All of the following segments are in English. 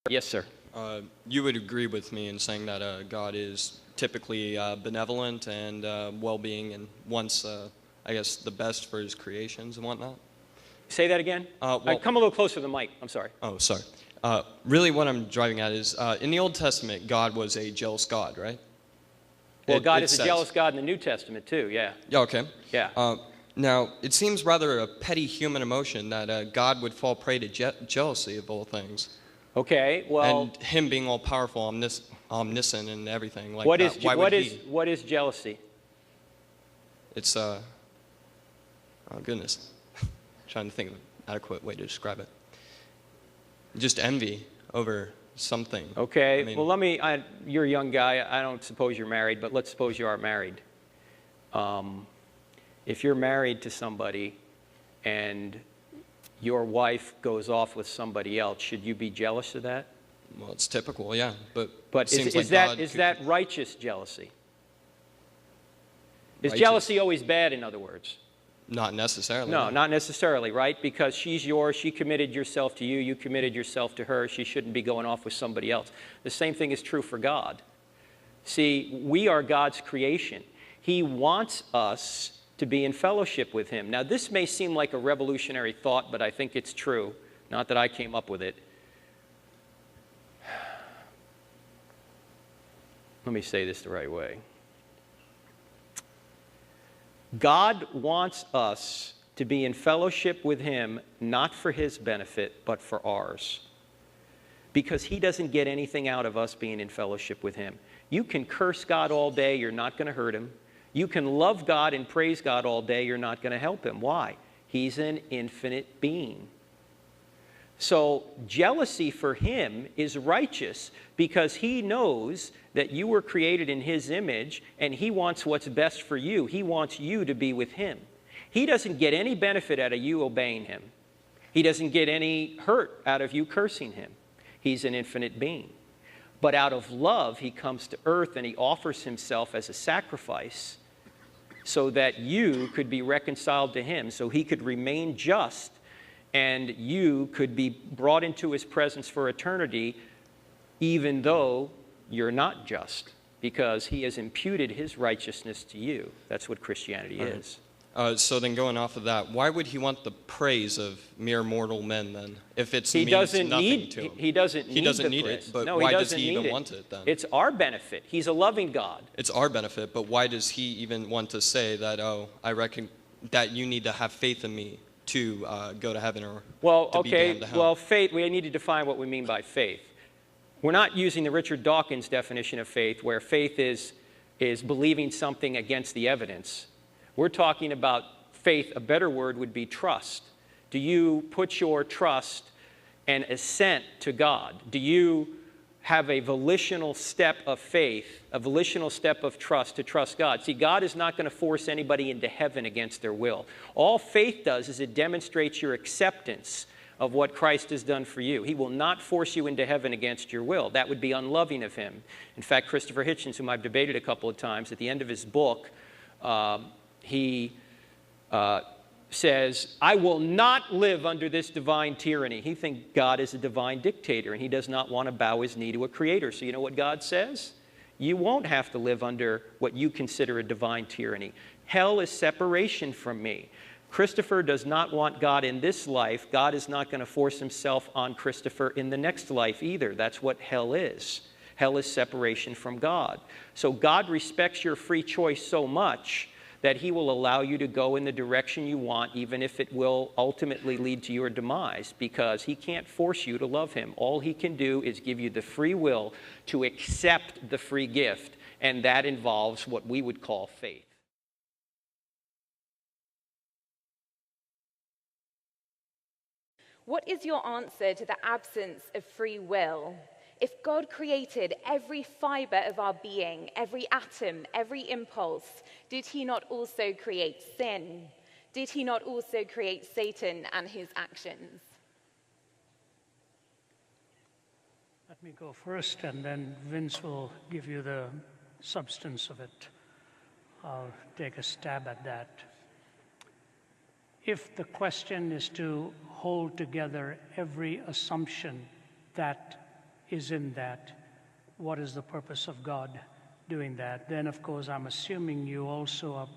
Yes, sir. You would agree with me in saying that God is typically benevolent and well-being and wants, I guess, the best for his creations and whatnot? Say that again? Come a little closer to the mic. I'm sorry. Oh, sorry. Really what I'm driving at is, in the Old Testament, God was a jealous God, right? Well, God is a jealous God in the New Testament, too, yeah. Yeah, okay. Yeah. Now, it seems rather a petty human emotion that God would fall prey to jealousy of all things. Okay, well... And him being all-powerful, omniscient and everything like what that. What is jealousy? It's, oh, goodness. I'm trying to think of an adequate way to describe it. Just envy over something. Okay, well, you're a young guy. I don't suppose you're married, but let's suppose you are married. If you're married to somebody and your wife goes off with somebody else, should you be jealous of that? Well, it's typical, yeah. But is that righteous jealousy? Is jealousy always bad, in other words? Not necessarily. No, not necessarily, right? Because she's yours, she committed yourself to you, you committed yourself to her, she shouldn't be going off with somebody else. The same thing is true for God. See, we are God's creation. He wants us to be in fellowship with him. Now, this may seem like a revolutionary thought, but I think it's true. Not that I came up with it. Let me say this the right way. God wants us to be in fellowship with him, not for his benefit, but for ours. Because he doesn't get anything out of us being in fellowship with him. You can curse God all day, you're not going to hurt him. You can love God and praise God all day, you're not going to help him. Why? He's an infinite being. So jealousy for him is righteous because he knows that you were created in his image and he wants what's best for you. He wants you to be with him. He doesn't get any benefit out of you obeying him. He doesn't get any hurt out of you cursing him. He's an infinite being. But out of love, he comes to earth and he offers himself as a sacrifice so that you could be reconciled to him, so he could remain just and you could be brought into his presence for eternity, even though you're not just, because he has imputed his righteousness to you. That's what Christianity is. So then going off of that, why would he want the praise of mere mortal men then, if it He means doesn't nothing need, to him? He doesn't need it, but no, why does he even want it then? It's our benefit. He's a loving God. It's our benefit, but why does he even want to say that, oh, I reckon that you need to have faith in me to go to heaven or to be damned to hell? Well, faith, we need to define what we mean by faith. We're not using the Richard Dawkins definition of faith, where faith is believing something against the evidence. We're talking about faith. A better word would be trust. Do you put your trust and assent to God? Do you have a volitional step of faith, a volitional step of trust to trust God? See, God is not going to force anybody into heaven against their will. All faith does is it demonstrates your acceptance of what Christ has done for you. He will not force you into heaven against your will. That would be unloving of him. In fact, Christopher Hitchens, whom I've debated a couple of times, at the end of his book, he says, I will not live under this divine tyranny. He thinks God is a divine dictator, and he does not want to bow his knee to a creator. So you know what God says? You won't have to live under what you consider a divine tyranny. Hell is separation from me. Christopher does not want God in this life. God is not going to force himself on Christopher in the next life either. That's what hell is. Hell is separation from God. So God respects your free choice so much that he will allow you to go in the direction you want, even if it will ultimately lead to your demise, because he can't force you to love him. All he can do is give you the free will to accept the free gift, and that involves what we would call faith. What is your answer to the absence of free will? If God created every fiber of our being, every atom, every impulse, did he not also create sin? Did he not also create Satan and his actions? Let me go first, and then Vince will give you the substance of it. I'll take a stab at that. If the question is to hold together every assumption that is in that, what is the purpose of God doing that? Then, of course, I'm assuming you also are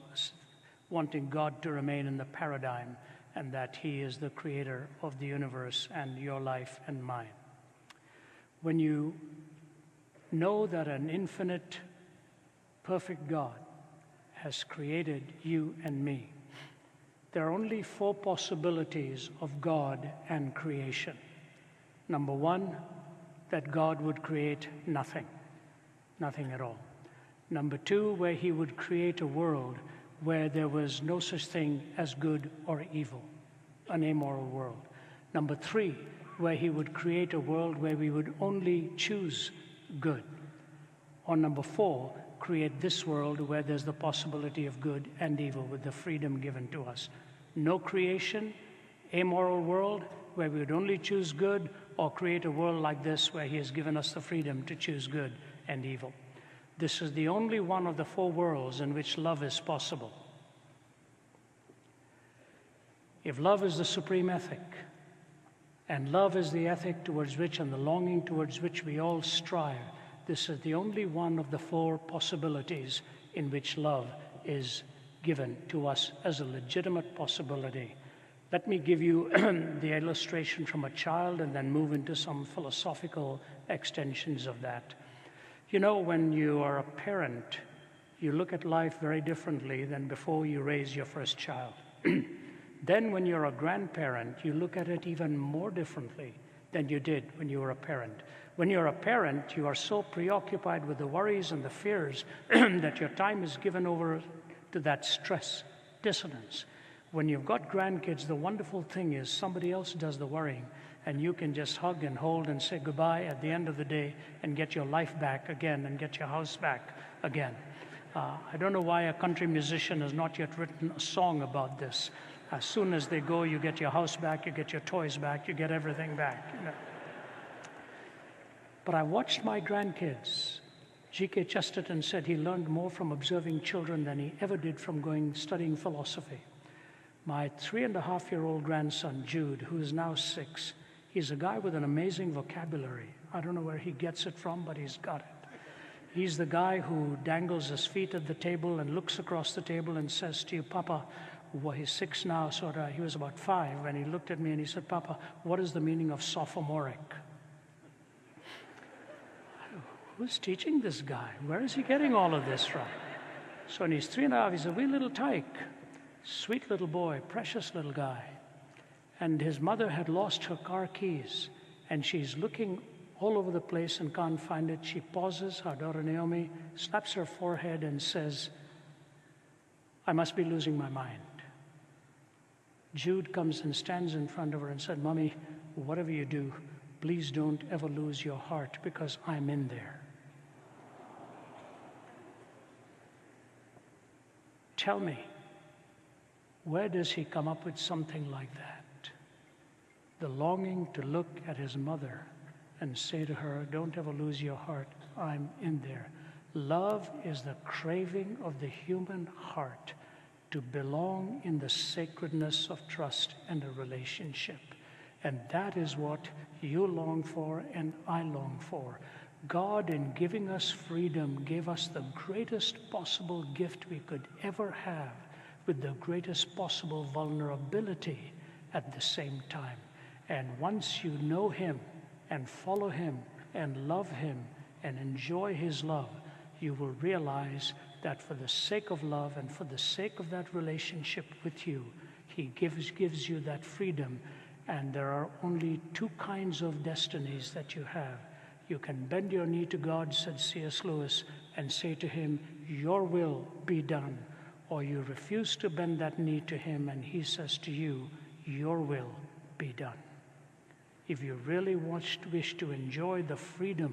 wanting God to remain in the paradigm and that He is the creator of the universe and your life and mine. When you know that an infinite, perfect God has created you and me, there are only 4 possibilities of God and creation. Number 1, that God would create nothing, nothing at all. Number 2, where He would create a world where there was no such thing as good or evil, an amoral world. Number 3, where He would create a world where we would only choose good. Or number 4, create this world where there's the possibility of good and evil with the freedom given to us. No creation, amoral world where we would only choose good, or create a world like this where He has given us the freedom to choose good and evil. This is the only one of the 4 worlds in which love is possible. If love is the supreme ethic, and love is the ethic towards which and the longing towards which we all strive, this is the only one of the 4 possibilities in which love is given to us as a legitimate possibility. Let me give you the illustration from a child and then move into some philosophical extensions of that. You know, when you are a parent, you look at life very differently than before you raise your first child. Then when you're a grandparent, you look at it even more differently than you did when you were a parent. When you're a parent, you are so preoccupied with the worries and the fears that your time is given over to that stress, dissonance. When you've got grandkids, the wonderful thing is somebody else does the worrying, and you can just hug and hold and say goodbye at the end of the day and get your life back again and get your house back again. I don't know why a country musician has not yet written a song about this. As soon as they go, you get your house back, you get your toys back, you get everything back. You know. But I watched my grandkids. G.K. Chesterton said he learned more from observing children than he ever did from studying philosophy. My 3.5-year-old grandson, Jude, who is now 6, he's a guy with an amazing vocabulary. I don't know where he gets it from, but he's got it. He's the guy who dangles his feet at the table and looks across the table and says to you, Papa, well, he's 6 now, so he was about 5, and he looked at me and he said, Papa, what is the meaning of sophomoric? Who's teaching this guy? Where is he getting all of this from? So when he's 3.5, he's a wee little tyke. Sweet little boy, precious little guy. And his mother had lost her car keys, and she's looking all over the place and can't find it. She pauses, our daughter Naomi, slaps her forehead and says, I must be losing my mind. Jude comes and stands in front of her and said, Mommy, whatever you do, please don't ever lose your heart because I'm in there. Tell me, where does he come up with something like that? The longing to look at his mother and say to her, don't ever lose your heart, I'm in there. Love is the craving of the human heart to belong in the sacredness of trust and a relationship. And that is what you long for and I long for. God, in giving us freedom, gave us the greatest possible gift we could ever have with the greatest possible vulnerability at the same time. And once you know Him and follow Him and love Him and enjoy His love, you will realize that for the sake of love and for the sake of that relationship with you, He gives you that freedom. And there are only 2 kinds of destinies that you have. You can bend your knee to God, said C.S. Lewis, and say to Him, your will be done. Or you refuse to bend that knee to Him and He says to you, your will be done. If you really wish to enjoy the freedom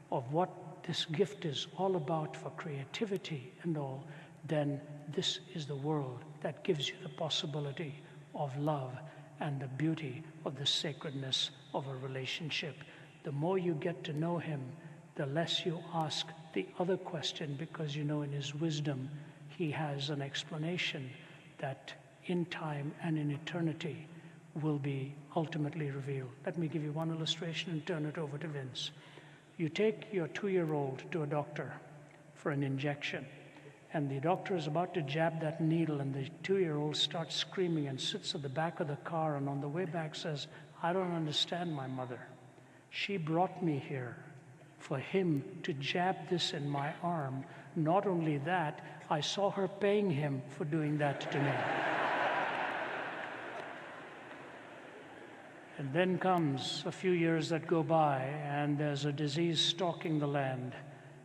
of what this gift is all about for creativity and all, then this is the world that gives you the possibility of love and the beauty of the sacredness of a relationship. The more you get to know Him, the less you ask the other question, because you know in His wisdom He has an explanation that in time and in eternity will be ultimately revealed. Let me give you one illustration and turn it over to Vince. You take your 2-year-old to a doctor for an injection, and the doctor is about to jab that needle, and the 2-year-old starts screaming and sits at the back of the car, and on the way back says, "I don't understand my mother. She brought me here for him to jab this in my arm. Not only that, I saw her paying him for doing that to me." And then comes a few years that go by, and there's a disease stalking the land,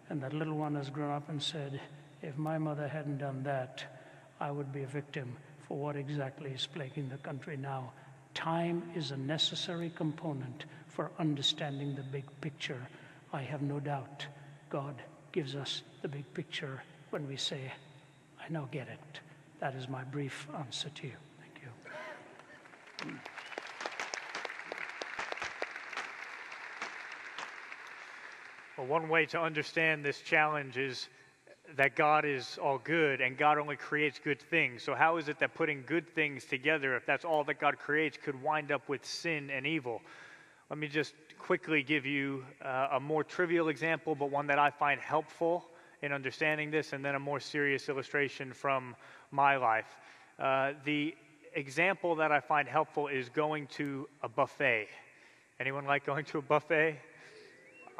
and that little one has grown up and said, "If my mother hadn't done that, I would be a victim for what exactly is plaguing the country now." Time is a necessary component for understanding the big picture. I have no doubt God gives us the big picture when we say, "I now get it." That is my brief answer to you. Thank you. Well, one way to understand this challenge is that God is all good and God only creates good things. So how is it that putting good things together, if that's all that God creates, could wind up with sin and evil? Let me just quickly give you a more trivial example, but one that I find helpful in understanding this, and then a more serious illustration from my life. The example that I find helpful is going to a buffet. Anyone like going to a buffet?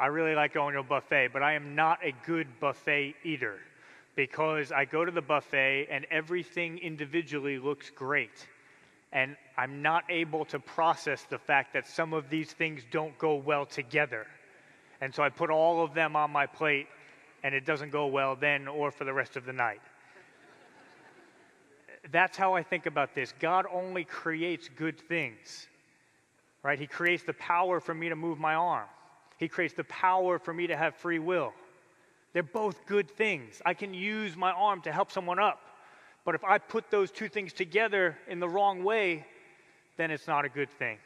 I really like going to a buffet, but I am not a good buffet eater because I go to the buffet and everything individually looks great. And I'm not able to process the fact that some of these things don't go well together. And so I put all of them on my plate, and it doesn't go well then or for the rest of the night. That's how I think about this. God only creates good things, right? He creates the power for me to move my arm. He creates the power for me to have free will. They're both good things. I can use my arm to help someone up. But if I put those two things together in the wrong way, then it's not a good thing.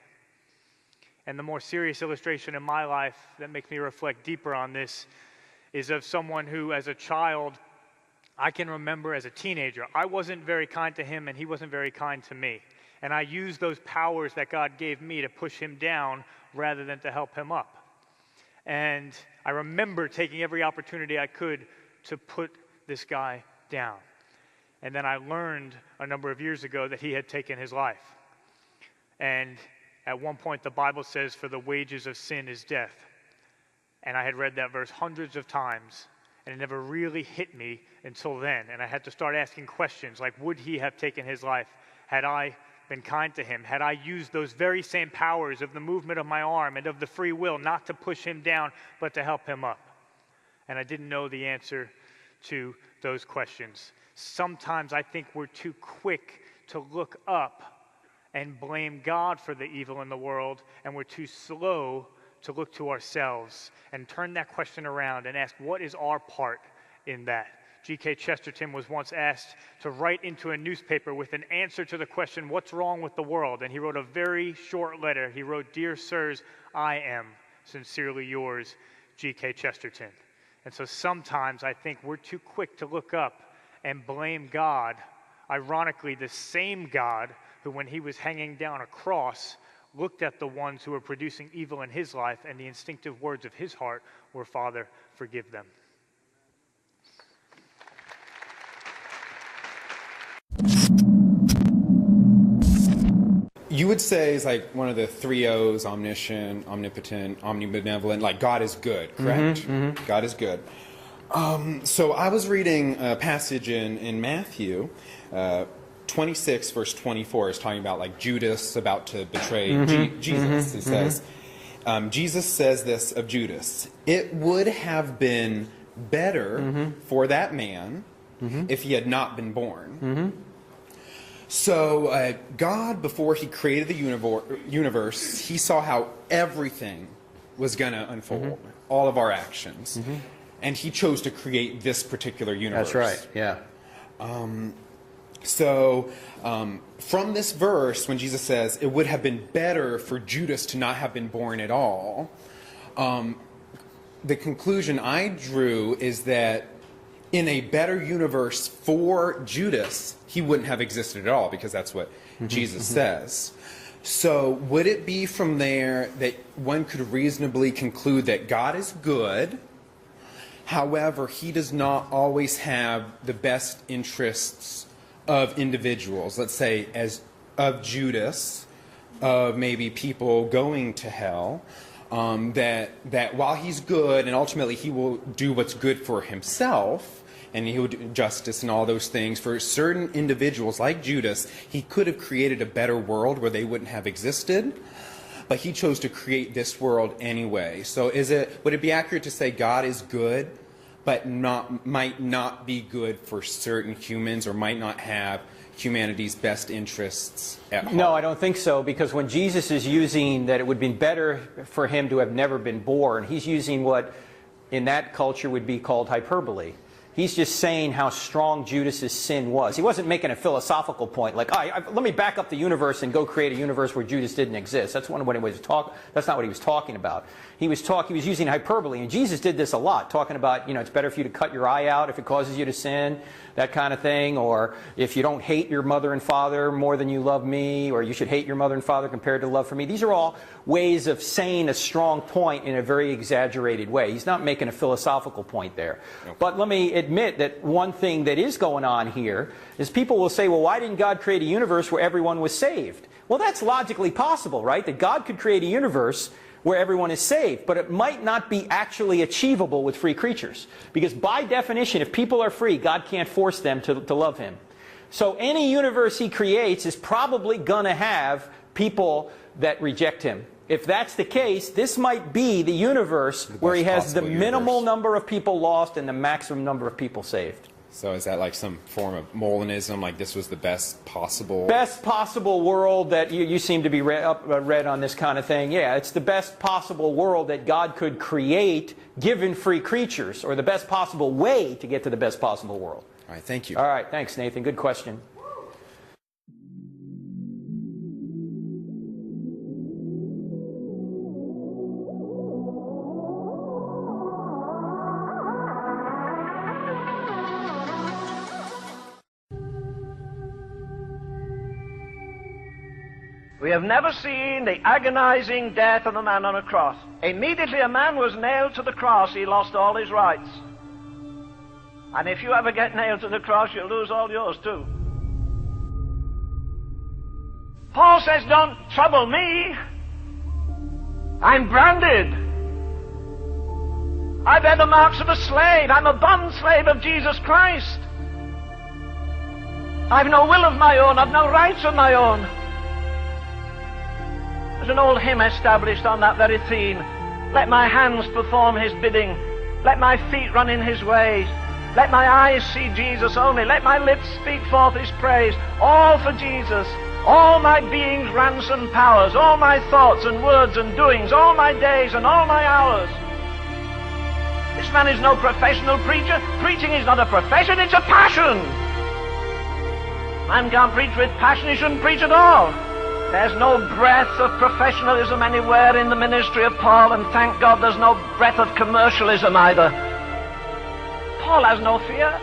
And the more serious illustration in my life that makes me reflect deeper on this is of someone who, as a child, I can remember as a teenager, I wasn't very kind to him and he wasn't very kind to me. And I used those powers that God gave me to push him down rather than to help him up. And I remember taking every opportunity I could to put this guy down. And then I learned a number of years ago that he had taken his life. And at one point the Bible says, "For the wages of sin is death." And I had read that verse hundreds of times, and it never really hit me until then. And I had to start asking questions like, would he have taken his life had I been kind to him? Had I used those very same powers of the movement of my arm and of the free will not to push him down, but to help him up? And I didn't know the answer to those questions. Sometimes I think we're too quick to look up and blame God for the evil in the world, and we're too slow to look to ourselves and turn that question around and ask, what is our part in that? G.K. Chesterton was once asked to write into a newspaper with an answer to the question, what's wrong with the world? And he wrote a very short letter. He wrote, "Dear sirs, I am sincerely yours, G.K. Chesterton." And so sometimes I think we're too quick to look up and blame God. Ironically, the same God who, when he was hanging down a cross, looked at the ones who were producing evil in his life, and the instinctive words of his heart were, "Father, forgive them." You would say is like one of the three O's: omniscient, omnipotent, omnibenevolent. Like God is good, correct? God is good. So I was reading a passage in Matthew 26, verse 24. Is talking about like Judas about to betray Jesus. It says, Jesus says this of Judas: "It would have been better for that man if he had not been born." So God, before he created the universe, he saw how everything was going to unfold, all of our actions. And he chose to create this particular universe. That's right, yeah. So from this verse, when Jesus says, it would have been better for Judas to not have been born at all, the conclusion I drew is that in a better universe for Judas, he wouldn't have existed at all, because that's what Jesus says. So would it be from there that one could reasonably conclude that God is good, however, he does not always have the best interests of individuals, let's say as of Judas, of maybe people going to hell, that while he's good and ultimately he will do what's good for himself, and he will do justice and all those things, for certain individuals like Judas, he could have created a better world where they wouldn't have existed, but he chose to create this world anyway. So would it be accurate to say God is good, but might not be good for certain humans, or might not have humanity's best interests at heart? No, I don't think so, because when Jesus is using that it would be better for him to have never been born, he's using what in that culture would be called hyperbole. He's just saying how strong Judas's sin was. He wasn't making a philosophical point like, let me back up the universe and go create a universe where Judas didn't exist. That's not what he was talking about. He was using hyperbole, and Jesus did this a lot, talking about, it's better for you to cut your eye out if it causes you to sin, that kind of thing, or if you don't hate your mother and father more than you love me, or you should hate your mother and father compared to love for me. These are all ways of saying a strong point in a very exaggerated way. He's not making a philosophical point there. Okay. But let me admit that one thing that is going on here is people will say, well, why didn't God create a universe where everyone was saved? Well, that's logically possible, right? That God could create a universe where everyone is saved, but it might not be actually achievable with free creatures. Because by definition, if people are free, God can't force them to love him. So any universe he creates is probably going to have people that reject him. If that's the case, this might be the universe where he has the minimal number of people lost and the maximum number of people saved. So is that like some form of Molinism, like this was the best possible... Best possible world that you seem to be read on this kind of thing. Yeah, it's the best possible world that God could create given free creatures, or the best possible way to get to the best possible world. All right, thank you. All right, thanks, Nathan. Good question. We have never seen the agonizing death of a man on a cross. Immediately a man was nailed to the cross, he lost all his rights. And if you ever get nailed to the cross, you'll lose all yours too. Paul says, don't trouble me. I'm branded. I bear the marks of a slave. I'm a bond slave of Jesus Christ. I've no will of my own. I've no rights of my own. There's an old hymn established on that very theme. Let my hands perform his bidding. Let my feet run in his ways. Let my eyes see Jesus only. Let my lips speak forth his praise. All for Jesus. All my being's ransomed powers. All my thoughts and words and doings. All my days and all my hours. This man is no professional preacher. Preaching is not a profession, it's a passion. Man can't preach with passion, he shouldn't preach at all. There's no breath of professionalism anywhere in the ministry of Paul, and thank God there's no breath of commercialism either. Paul has no fear.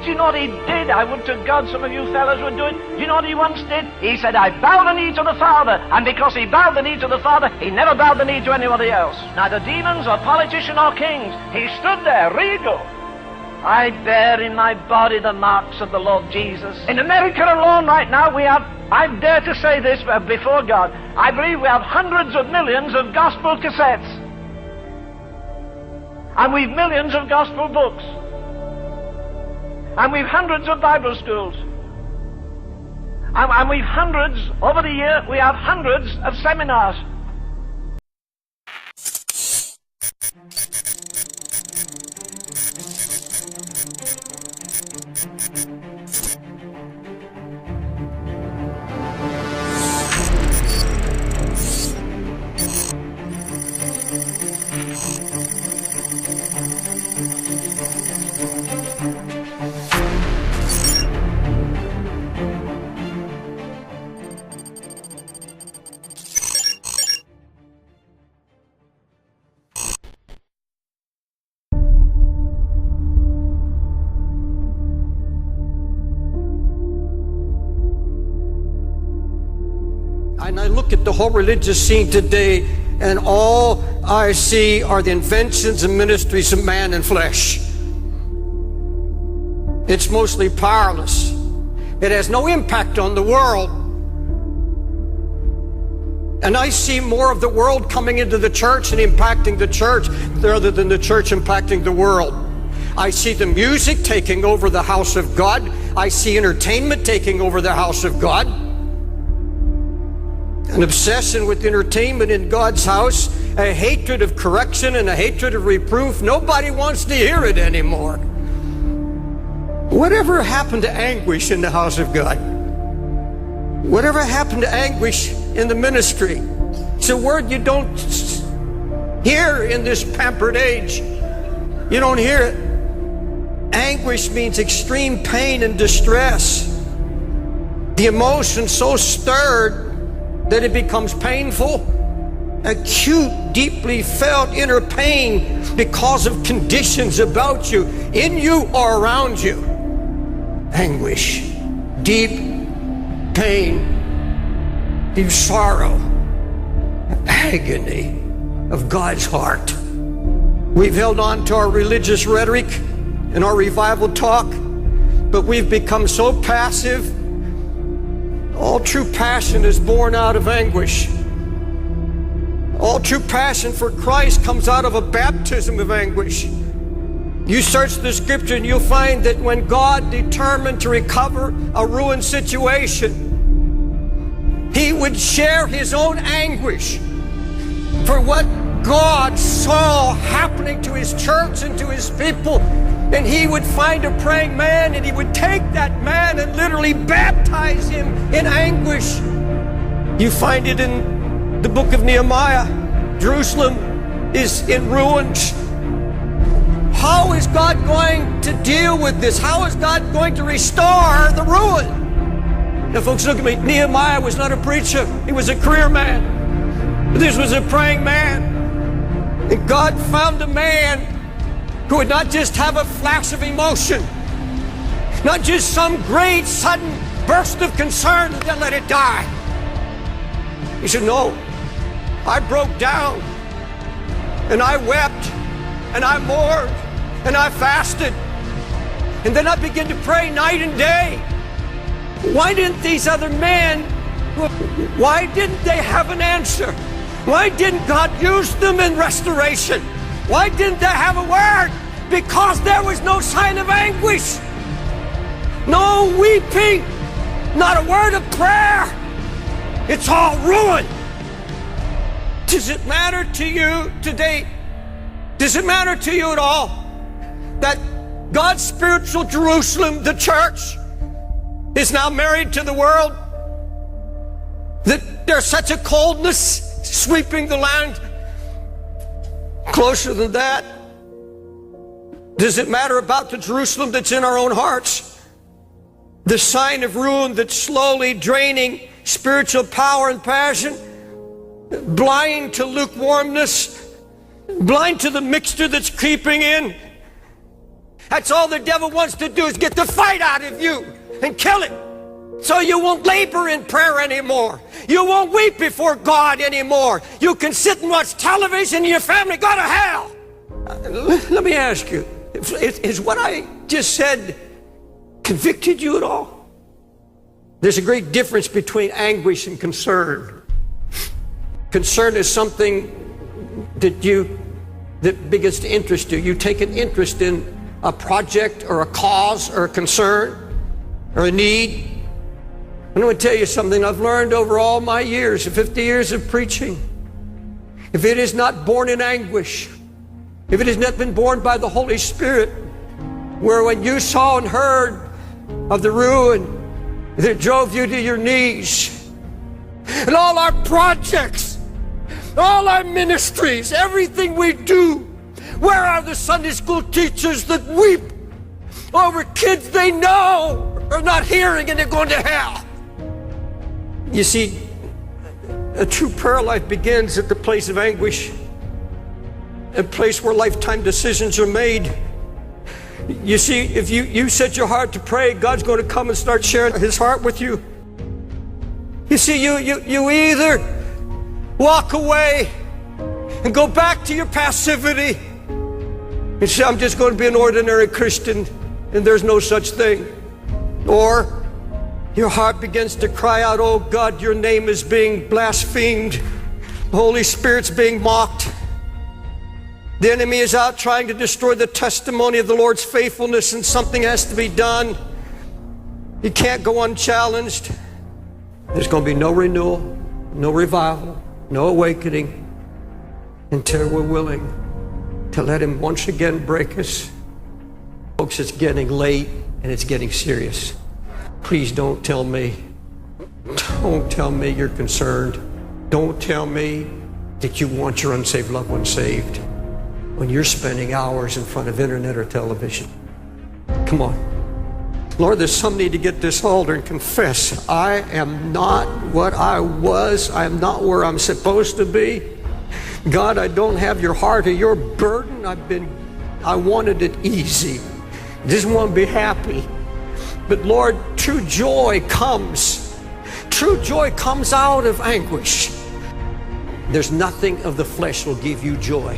Do you know what he did? I would to God some of you fellows would do it. Do you know what he once did? He said, I bow the knee to the Father. And because he bowed the knee to the Father, he never bowed the knee to anybody else. Neither demons or politicians or kings. He stood there, regal. I bear in my body the marks of the Lord Jesus. In America alone right now we have, I dare to say this before God, I believe we have hundreds of millions of gospel cassettes. And we've millions of gospel books. And we've hundreds of Bible schools. And we've hundreds, over the year, we have hundreds of seminars. look at the whole religious scene today, and all I see are the inventions and ministries of man and flesh. It's mostly powerless. It has no impact on the world. And I see more of the world coming into the church and impacting the church rather than the church impacting the world. I see the music taking over the house of God. I see entertainment taking over the house of God. An obsession with entertainment in God's house, a hatred of correction and a hatred of reproof. Nobody wants to hear it anymore. Whatever happened to anguish in the house of God? Whatever happened to anguish in the ministry? It's a word you don't hear in this pampered age. You don't hear it. Anguish means extreme pain and distress. The emotion so stirred that it becomes painful. Acute, deeply felt inner pain because of conditions about you, in you or around you. Anguish, deep pain, deep sorrow, agony of God's heart. We've held on to our religious rhetoric and our revival talk, but we've become so passive. All true passion is born out of anguish. All true passion for Christ comes out of a baptism of anguish. You search the scripture and you'll find that when God determined to recover a ruined situation, he would share his own anguish for what God saw happening to his church and to his people. And he would find a praying man and he would take that man and literally baptize him in anguish. You find it in the book of Nehemiah. Jerusalem is in ruins. How is God going to deal with this? How is God going to restore the ruin? Now, folks, look at me. Nehemiah was not a preacher. He was a career man. This was a praying man. And God found a man who would not just have a flash of emotion, not just some great sudden burst of concern and then let it die. He said, no, I broke down and I wept and I mourned and I fasted. And then I began to pray night and day. Why didn't these other men, why didn't they have an answer? Why didn't God use them in restoration? Why didn't they have a word? Because there was no sign of anguish, no weeping, not a word of prayer. It's all ruin. Does it matter to you today? Does it matter to you at all that God's spiritual Jerusalem, the church, is now married to the world? That there's such a coldness sweeping the land? Closer than that, does it matter about the Jerusalem that's in our own hearts? The sign of ruin that's slowly draining spiritual power and passion, blind to lukewarmness, blind to the mixture that's creeping in. That's all the devil wants to do, is get the fight out of you and kill it. So you won't labor in prayer anymore. You won't weep before God anymore. You can sit and watch television and your family go to hell. Let me ask you, is what I just said convicted you at all? There's a great difference between anguish and concern. Concern is something that begins to interest you. You take an interest in a project or a cause or a concern or a need. I'm going to tell you something I've learned over all my years, 50 years of preaching. If it is not born in anguish, if it has not been born by the Holy Spirit, where when you saw and heard of the ruin that drove you to your knees, and all our projects, all our ministries, everything we do, where are the Sunday school teachers that weep over kids they know are not hearing and they're going to hell? You see, a true prayer life begins at the place of anguish, a place where lifetime decisions are made. You see, if you set your heart to pray, God's going to come and start sharing his heart with you. You see, you either walk away and go back to your passivity and say, I'm just going to be an ordinary Christian and there's no such thing. Or your heart begins to cry out, oh God, your name is being blasphemed. The Holy Spirit's being mocked. The enemy is out trying to destroy the testimony of the Lord's faithfulness, and something has to be done. You can't go unchallenged. There's going to be no renewal, no revival, no awakening until we're willing to let him once again break us. Folks, it's getting late and it's getting serious. Please don't tell me you're concerned. Don't tell me that you want your unsaved loved one saved when you're spending hours in front of internet or television. Come on. Lord, there's some need to get this altar and confess, I am not what I was. I am not where I'm supposed to be. God, I don't have your heart or your burden. I wanted it easy. Just want to be happy. But Lord, true joy comes. True joy comes out of anguish. There's nothing of the flesh will give you joy.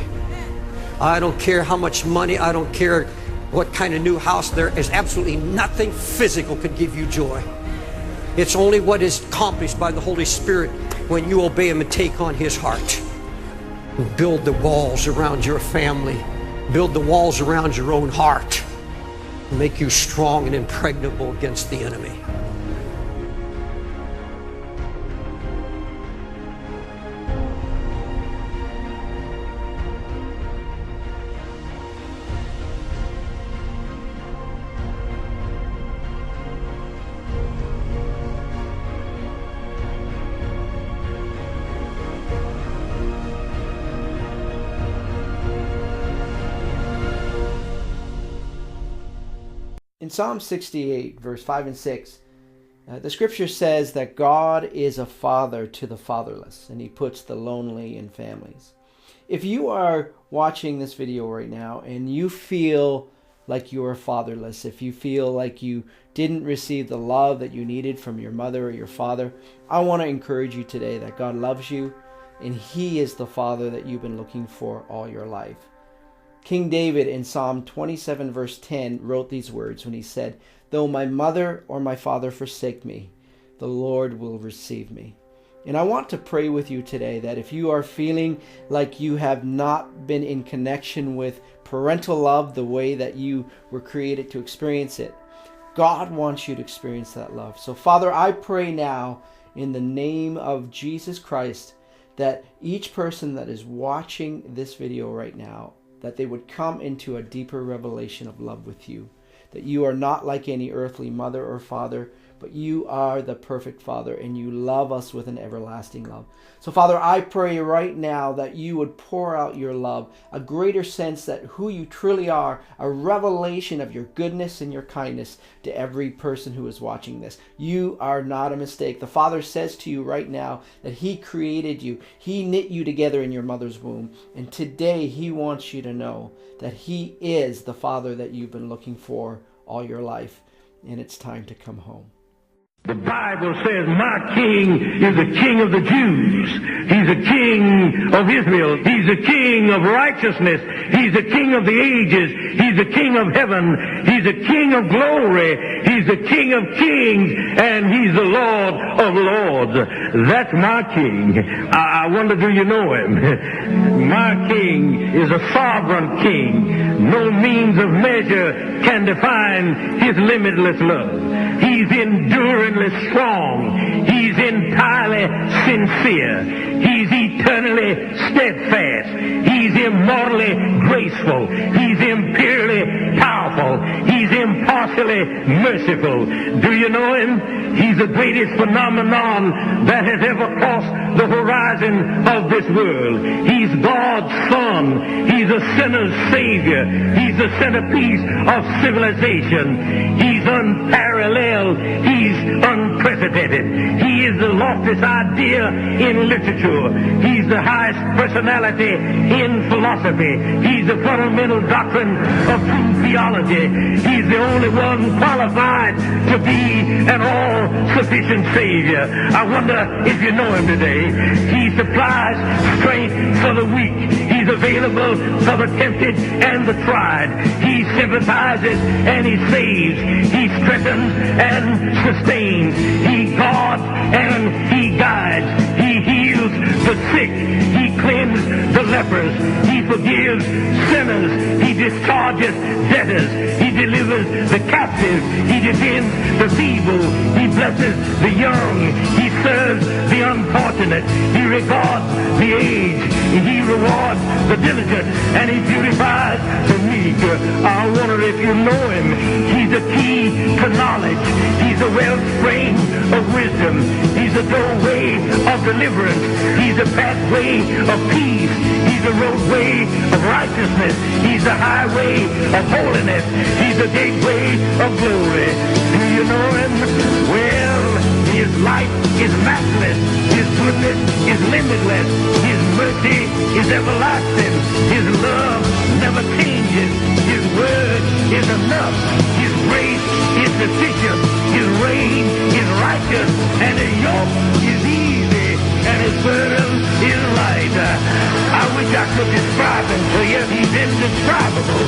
I don't care how much money, I don't care what kind of new house. There is absolutely nothing physical could give you joy. It's only what is accomplished by the Holy Spirit when you obey him and take on his heart. Build the walls around your family. Build the walls around your own heart. Make you strong and impregnable against the enemy. In Psalm 68, verse 5 and 6, the scripture says that God is a father to the fatherless, and he puts the lonely in families. If you are watching this video right now and you feel like you are fatherless, if you feel like you didn't receive the love that you needed from your mother or your father, I want to encourage you today that God loves you and he is the father that you've been looking for all your life. King David in Psalm 27 verse 10 wrote these words when he said, though my mother or my father forsake me, the Lord will receive me. And I want to pray with you today that if you are feeling like you have not been in connection with parental love the way that you were created to experience it, God wants you to experience that love. So Father, I pray now in the name of Jesus Christ that each person that is watching this video right now, that they would come into a deeper revelation of love with you. That you are not like any earthly mother or father, but you are the perfect Father and you love us with an everlasting love. So Father, I pray right now that you would pour out your love, a greater sense that who you truly are, a revelation of your goodness and your kindness to every person who is watching this. You are not a mistake. The Father says to you right now that he created you. He knit you together in your mother's womb. And today he wants you to know that he is the Father that you've been looking for all your life. And it's time to come home. The Bible says, my king is the king of the Jews. He's the king of Israel. He's the king of righteousness. He's the king of the ages. He's the king of heaven. He's the king of glory. He's the king of kings. And he's the Lord of lords. That's my king. I wonder, do you know him? My king is a sovereign king. No means of measure can define his limitless love. He's enduringly strong. He's entirely sincere. He's eternally steadfast. He's immortally graceful. He's imperially powerful. He's impartially merciful. Do you know him? He's the greatest phenomenon that has ever crossed the horizon of this world. He's God's Son. He's a sinner's Savior. He's the centerpiece of civilization. He's unparalleled. He's unprecedented. He is the loftiest idea in literature. He's the highest personality in philosophy. He's the fundamental doctrine of true theology. authority. He's the only one qualified to be an all-sufficient Savior. I wonder if you know him today. He supplies strength for the weak. He's available for the tempted and the tried. He sympathizes and he saves. He strengthens and sustains. He guards and he guides. He heals the sick. He cleanses the lepers. He forgives sinners. He discharges debtors. He delivers the captive. He defends the feeble. He blesses the young. He serves the unfortunate. He regards the aged. He rewards the diligent. And he purifies the meek. I wonder if you know him. He's the key to knowledge. He's the wellspring of wisdom. He's the doorway of deliverance. He's the pathway of peace. He's the roadway of righteousness. He's the highway of holiness. He's the gateway of glory. Do you know him? Well, his life is matchless. His goodness is limitless. His mercy is everlasting. His love never changes. His word is enough. His grace is sufficient. His reign is righteous. And his yoke is easy. And his burden is light. I wish I could describe him to you. He's indescribable.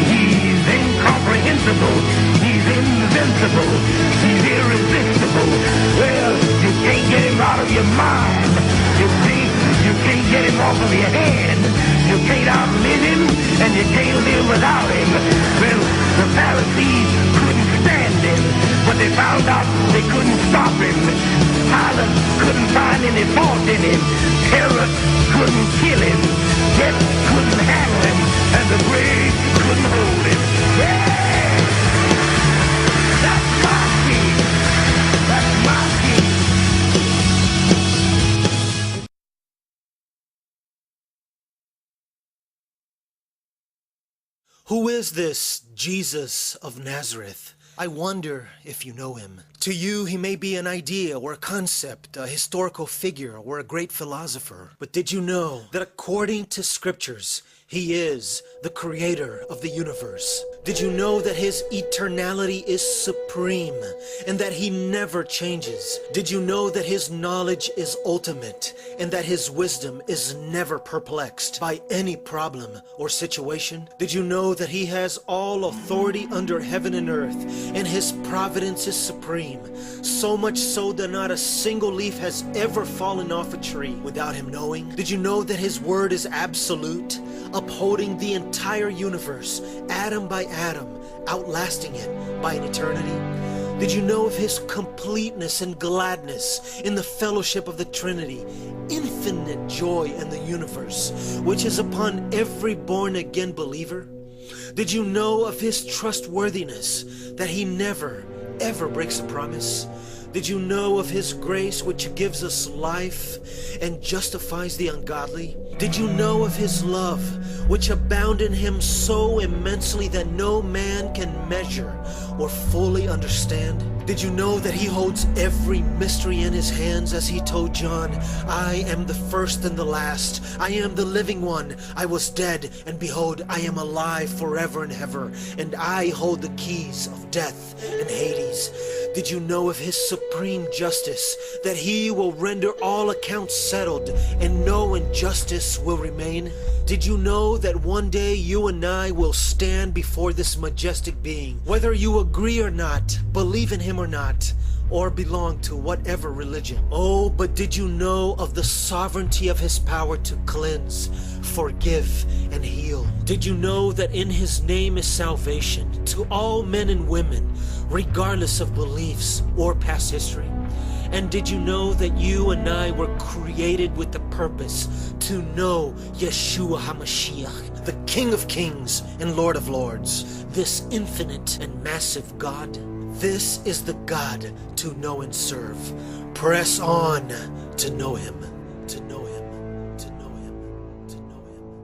He's incomprehensible. He's invincible. He's irresistible. Well, you can't get him out of your mind. You can't get him off of your hand. You can't outlive him, and you can't live without him. Well, the Pharisees couldn't stand him, but they found out they couldn't stop him. Pilate couldn't find any fault in him. Herod couldn't kill him. Death couldn't handle him, and the grave couldn't hold him. Yeah! That's my king. That's my king. Who is this Jesus of Nazareth? I wonder if you know him. To you, he may be an idea or a concept, a historical figure or a great philosopher. But did you know that according to scriptures, he is the creator of the universe? Did you know that his eternality is supreme and that he never changes? Did you know that his knowledge is ultimate and that his wisdom is never perplexed by any problem or situation? Did you know that he has all authority under heaven and earth and his providence is supreme? So much so that not a single leaf has ever fallen off a tree without him knowing. Did you know that his word is absolute, upholding the entire universe, atom by atom, outlasting it by an eternity? Did you know of his completeness and gladness in the fellowship of the Trinity, infinite joy in the universe, which is upon every born-again believer? Did you know of his trustworthiness, that he never, ever breaks a promise? Did you know of his grace which gives us life and justifies the ungodly? Did you know of his love which abound in him so immensely that no man can measure or fully understand? Did you know that he holds every mystery in his hands, as he told John, I am the first and the last. I am the living one. I was dead, and behold, I am alive forever and ever, and I hold the keys of death and Hades. Did you know of his supreme justice, that he will render all accounts settled, and no injustice will remain? Did you know that one day you and I will stand before this majestic being, whether you agree or not, believe in him or not, or belong to whatever religion? Oh, but did you know of the sovereignty of his power to cleanse, forgive, and heal? Did you know that in his name is salvation to all men and women, regardless of beliefs or past history? And did you know that you and I were created with the purpose to know Yeshua HaMashiach, the King of Kings and Lord of Lords, this infinite and massive God? This is the God to know and serve. Press on to know him, to know him, to know him, to know him.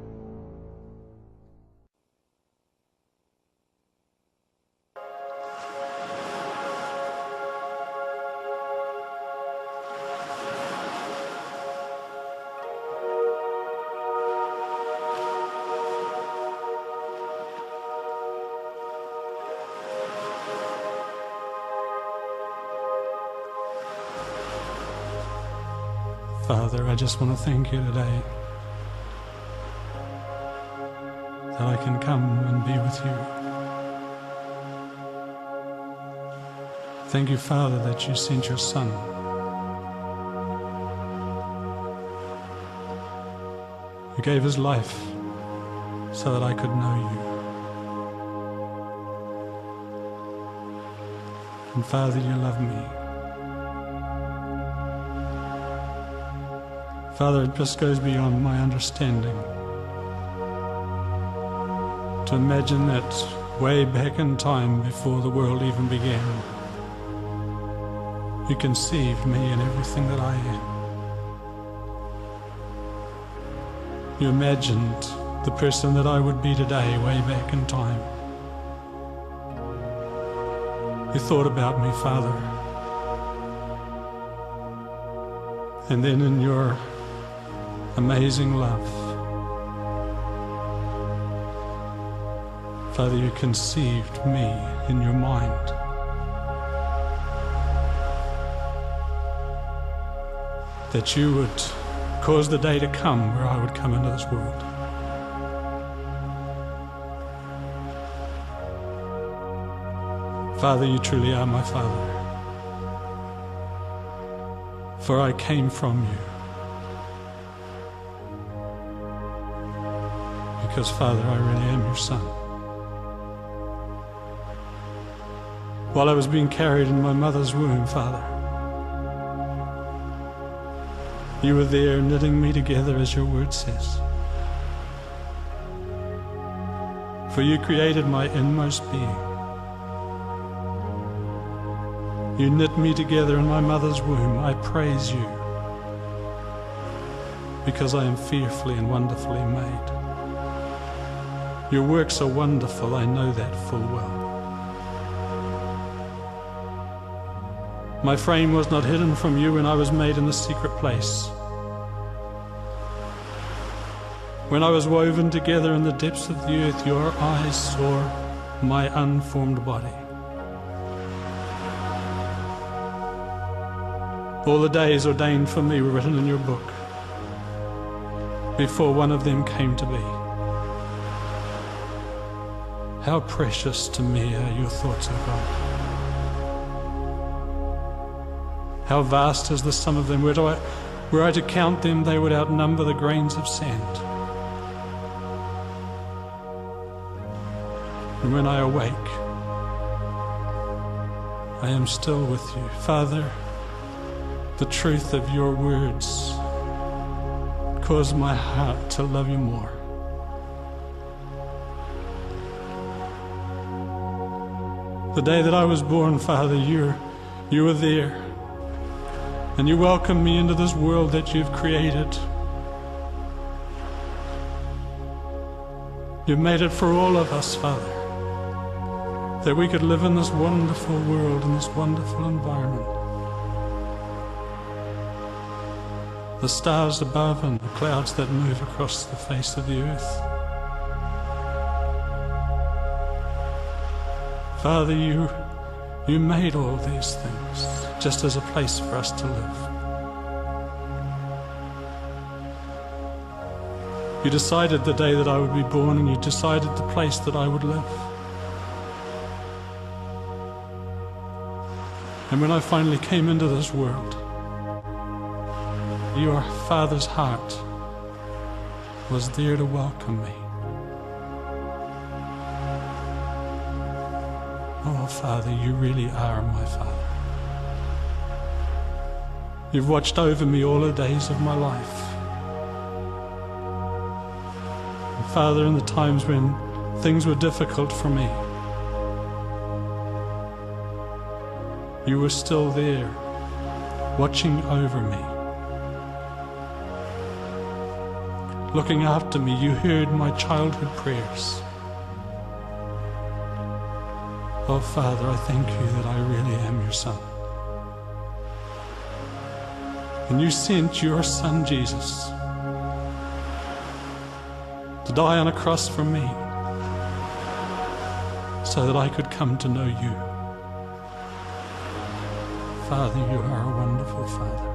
Father, I just want to thank you today that I can come and be with you. Thank you, Father, that you sent your Son who gave his life so that I could know you. And Father, you love me. Father, it just goes beyond my understanding to imagine that way back in time, before the world even began, you conceived me in everything that I am. You imagined the person that I would be today way back in time. You thought about me, Father. And then in your amazing love, Father, you conceived me in your mind. That you would cause the day to come where I would come into this world. Father, you truly are my Father. For I came from you. Because, Father, I really am your Son. While I was being carried in my mother's womb, Father, you were there knitting me together as your word says. For you created my inmost being. You knit me together in my mother's womb. I praise you because I am fearfully and wonderfully made. Your works are wonderful, I know that full well. My frame was not hidden from you when I was made in the secret place. When I was woven together in the depths of the earth, your eyes saw my unformed body. All the days ordained for me were written in your book before one of them came to be. How precious to me are your thoughts, O God. How vast is the sum of them. Were I to count them, they would outnumber the grains of sand. And when I awake, I am still with you. Father, the truth of your words cause my heart to love you more. The day that I was born, Father, you were there. And you welcomed me into this world that you've created. You've made it for all of us, Father, that we could live in this wonderful world, in this wonderful environment. The stars above and the clouds that move across the face of the earth. Father, you made all these things just as a place for us to live. You decided the day that I would be born, and you decided the place that I would live. And when I finally came into this world, your Father's heart was there to welcome me. Oh, Father, you really are my Father. You've watched over me all the days of my life. And Father, in the times when things were difficult for me, you were still there, watching over me. Looking after me, you heard my childhood prayers. Oh, Father, I thank you that I really am your Son. And you sent your Son, Jesus, to die on a cross for me so that I could come to know you. Father, you are a wonderful Father.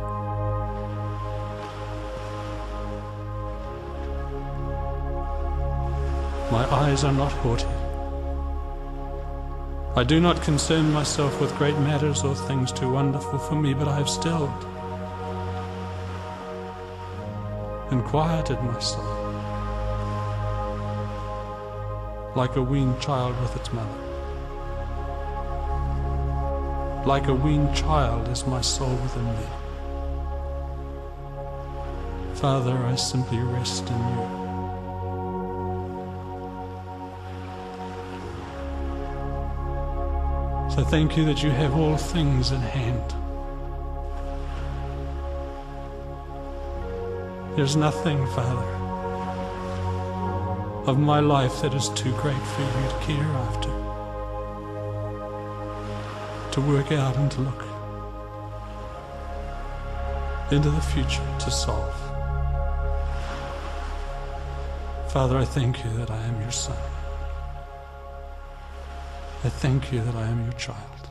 My eyes are not haughty. I do not concern myself with great matters or things too wonderful for me, but I have stilled and quieted my soul, like a weaned child with its mother. Like a weaned child is my soul within me. Father, I simply rest in you. So thank you that you have all things in hand. There's nothing, Father, of my life that is too great for you to care after, to work out and to look into the future to solve. Father, I thank you that I am your son. I thank you that I am your child.